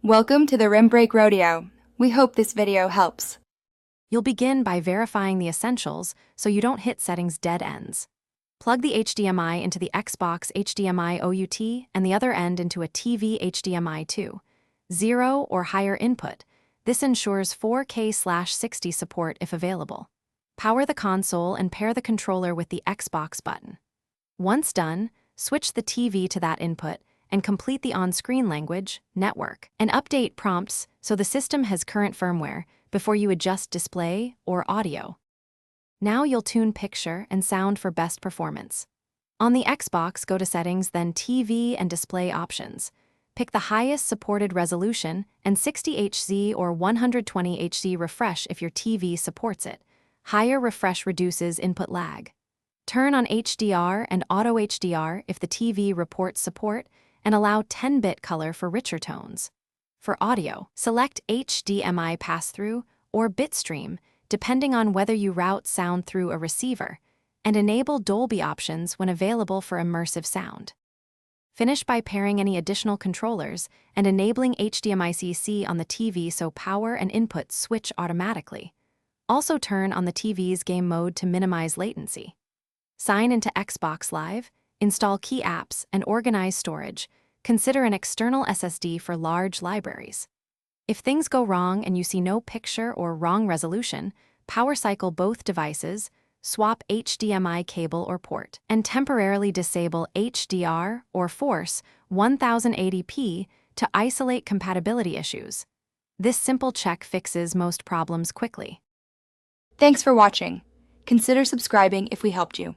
Welcome to the Rim Break Rodeo. We hope this video helps. You'll begin by verifying the essentials so you don't hit settings dead ends. Plug the HDMI into the Xbox HDMI OUT and the other end into a TV HDMI 2. 0 or higher input. This ensures 4K/60 support if available. Power the console and pair the controller with the Xbox button. Once done, switch the TV to that input and complete the on-screen language, network, and update prompts so the system has current firmware before you adjust display or audio. Now you'll tune picture and sound for best performance. On the Xbox, go to Settings, then TV and Display Options. Pick the highest supported resolution and 60Hz or 120Hz refresh if your TV supports it. Higher refresh reduces input lag. Turn on HDR and Auto HDR if the TV reports support, and allow 10-bit color for richer tones. For audio, select HDMI pass-through or bitstream, depending on whether you route sound through a receiver, and enable Dolby options when available for immersive sound. Finish by pairing any additional controllers and enabling HDMI-CC on the TV so power and input switch automatically. Also turn on the TV's game mode to minimize latency. Sign into Xbox Live, install key apps, and organize storage. Consider an external SSD for large libraries. If things go wrong and you see no picture or wrong resolution, power cycle both devices, swap HDMI cable or port, and temporarily disable HDR or force 1080p to isolate compatibility issues. This simple check fixes most problems quickly. Thanks for watching. Consider subscribing if we helped you.